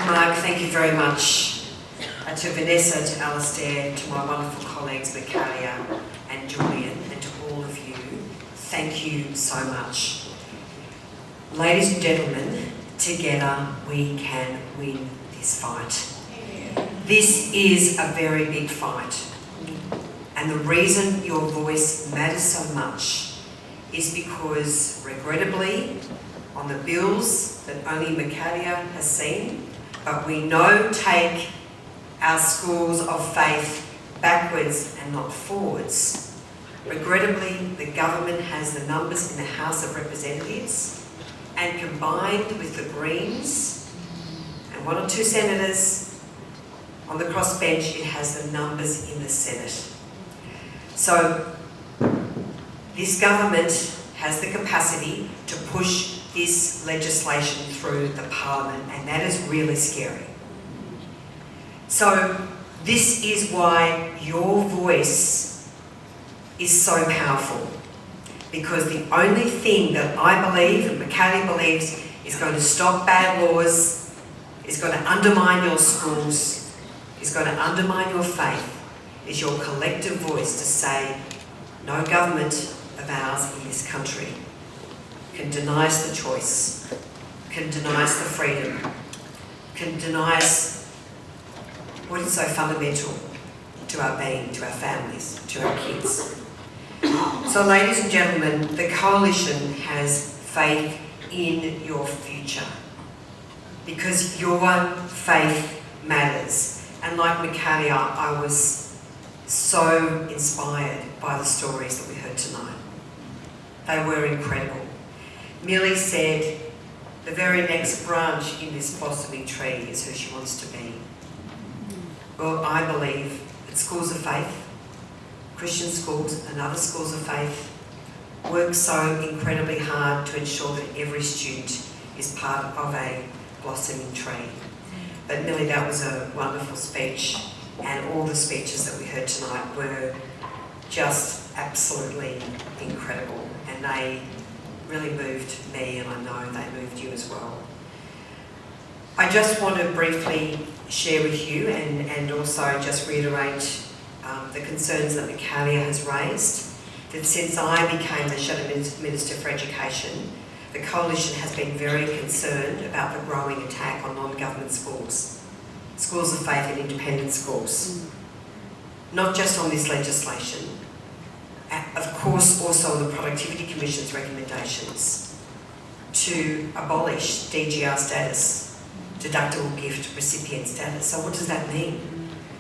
Mark, thank you very much. To Vanessa, to Alastair, to my wonderful colleagues, Michaelia and Julian, and to all of you, thank you so much. Ladies and gentlemen, together we can win this fight. This is a very big fight. And the reason your voice matters so much is because, regrettably, on the bills that only Michaelia has seen, but we know take our schools of faith backwards and not forwards. Regrettably, the government has the numbers in the House of Representatives, and combined with the Greens and one or two senators on the crossbench, it has the numbers in the Senate. So this government has the capacity to push this legislation through the Parliament, and that is really scary. So this is why your voice is so powerful, because the only thing that I believe and Michaelia believes is going to stop bad laws, is going to undermine your schools, is going to undermine your faith, is your collective voice to say no government of ours in this country can deny us the choice, can deny us the freedom, can deny us what is so fundamental to our being, to our families, to our kids. So ladies and gentlemen, the Coalition has faith in your future because your faith matters. And like Michaelia, I was so inspired by the stories that we heard tonight. They were incredible. Millie said the very next branch in this blossoming tree is who she wants to be. Well, I believe that schools of faith, Christian schools and other schools of faith, work so incredibly hard to ensure that every student is part of a blossoming tree. But Millie, that was a wonderful speech, and all the speeches that we heard tonight were just absolutely incredible, and they really moved me, and I know they moved you as well. I just want to briefly share with you and also just reiterate the concerns that Michaelia has raised, that since I became the Shadow Minister for Education, the Coalition has been very concerned about the growing attack on non-government schools, schools of faith and independent schools. Not just on this legislation, of course also on the Productivity Commission's recommendations to abolish DGR status, deductible gift recipient status. So what does that mean?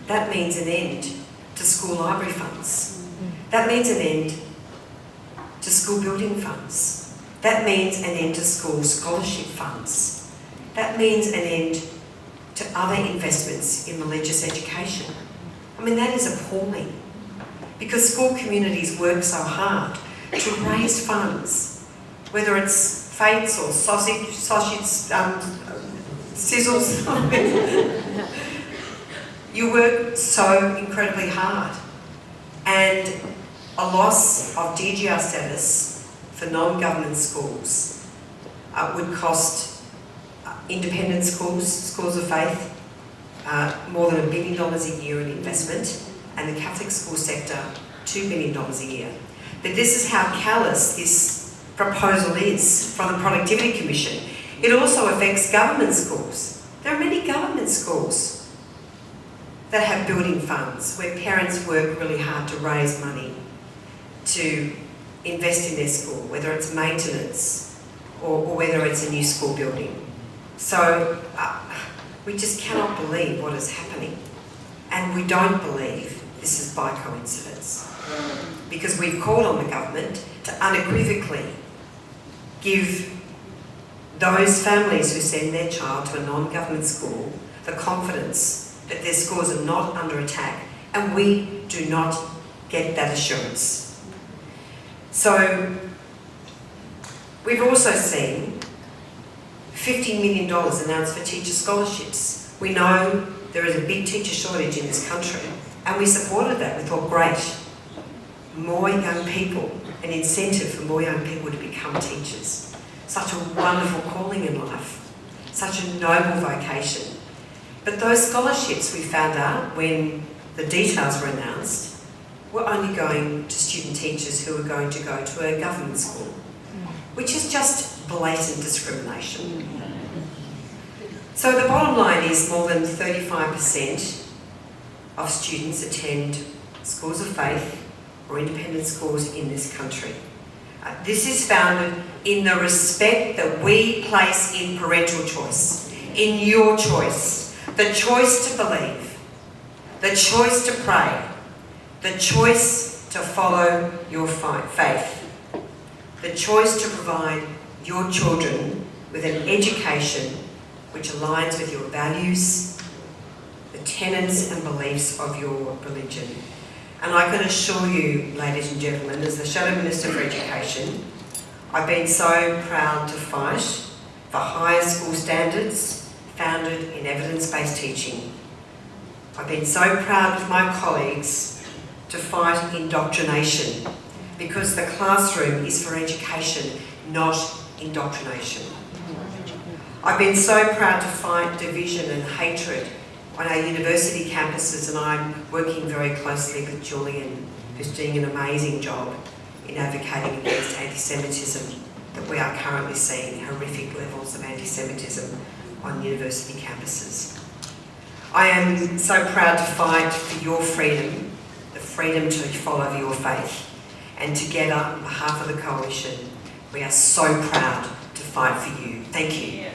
That means an end to school library funds. That means an end to school building funds. That means an end to school scholarship funds. That means an end to other investments in religious education. I mean, that is appalling, because school communities work so hard to raise funds, whether it's fates or sausage sizzles. You work so incredibly hard, and a loss of DGR status for non-government schools would cost independent schools, schools of faith, more than $1 billion a year in investment, and the Catholic school sector $2 billion a year. But this is how callous this proposal is from the Productivity Commission. It also affects government schools. There are many government schools that have building funds where parents work really hard to raise money to invest in their school, whether it's maintenance or whether it's a new school building. So we just cannot believe what is happening. And we don't believe this is by coincidence, because we've called on the government to unequivocally give those families who send their child to a non-government school the confidence that their schools are not under attack, and we do not get that assurance. So we've also seen $50 million announced for teacher scholarships. We know there is a big teacher shortage in this country, and we supported that. We thought, great, more young people, an incentive for more young people to become teachers. Such a wonderful calling in life, such a noble vocation. But those scholarships, we found out when the details were announced, were only going to student teachers who were going to go to a government school, which is just blatant discrimination. So the bottom line is more than 35% of students attend schools of faith or independent schools in this country. This is founded in the respect that we place in parental choice, in your choice, the choice to believe, the choice to pray, the choice to follow your faith, the choice to provide your children with an education which aligns with your values, the tenets and beliefs of your religion. And I can assure you, ladies and gentlemen, as the Shadow Minister for Education, I've been so proud to fight for higher school standards founded in evidence-based teaching. I've been so proud with my colleagues to fight indoctrination, because the classroom is for education, not indoctrination. I've been so proud to fight division and hatred on our university campuses, and I'm working very closely with Julian, who's doing an amazing job in advocating against anti-Semitism that we are currently seeing, horrific levels of anti-Semitism on university campuses. I am so proud to fight for your freedom, the freedom to follow your faith, and together, on behalf of the Coalition, we are so proud to fight for you. Thank you.